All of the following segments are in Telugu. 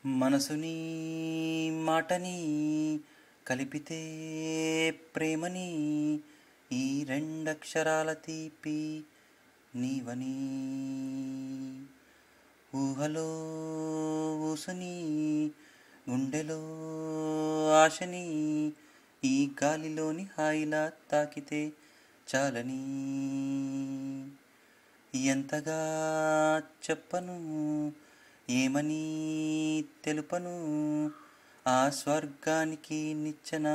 మనసుని మాటని కలిపితే ప్రేమని ఈ రెండక్షరాల తీపి నీవని ఊహలో ఊసుని గుండెలో ఆశని ఈ గాలిలోని హాయిలా తాకితే చాలని ఎంతగా చెప్పను ఏమని తెలుపను ఆ స్వర్గానికి నిచ్చెన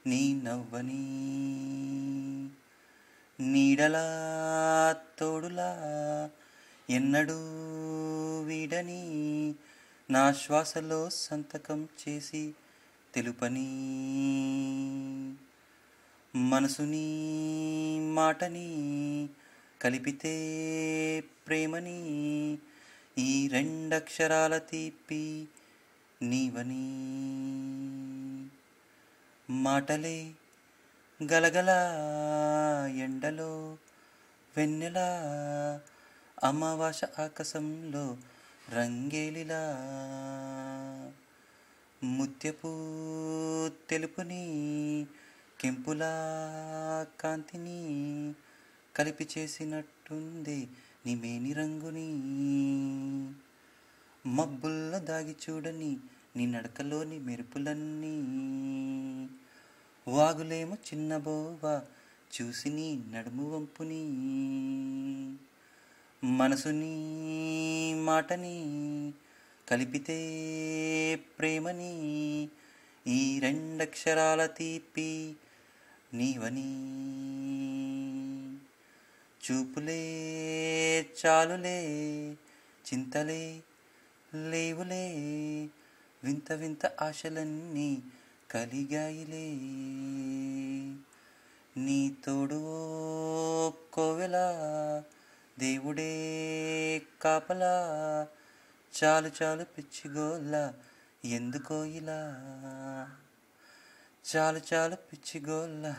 నీ నవ్వని నీడలా తోడులా ఎన్నడూ వీడని నా శ్వాసలో సంతకం చేసి తెలుపని మనసుని మాటని కలిపితే ప్రేమని ఈ రెండక్షరాల తీపి నీవని మాటలే గలగల ఎండలో వెన్నెలా అమావాస ఆకాశంలో రంగేలిలా ముత్యపు తెలుపుని కెంపులా కాంతిని కలిపి చేసినట్టుంది నిమేని రంగుని మబ్బుల్లో దాగి చూడని నీ నడకలోని మెరుపులన్నీ వాగులేమో చిన్నబోవా చూసి నీ నడుము వంపుని మనసుని మాటని కలిపితే ప్రేమని ఈ రెండక్షరాల తీపి నీవని చూపులే చాలులే చింతలే లేవులే వింత వింత ఆశలన్నీ కలిగాయిలే నీ తోడు కోవెలా దేవుడే కాపలా చాలు చాలు పిచ్చిగోలా ఎందుకో ఇలా చాలు చాలు పిచ్చిగోలా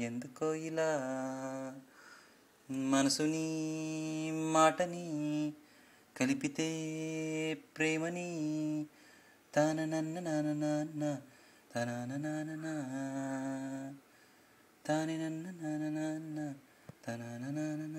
ఎందుకో ఇలా మనసుని మాటని కలిపితే ప్రేమని తాన నన్న నాన్న నాన్న తనాన నాన్న తాని నన్న నాన్న నాన్న తనాన నాన్న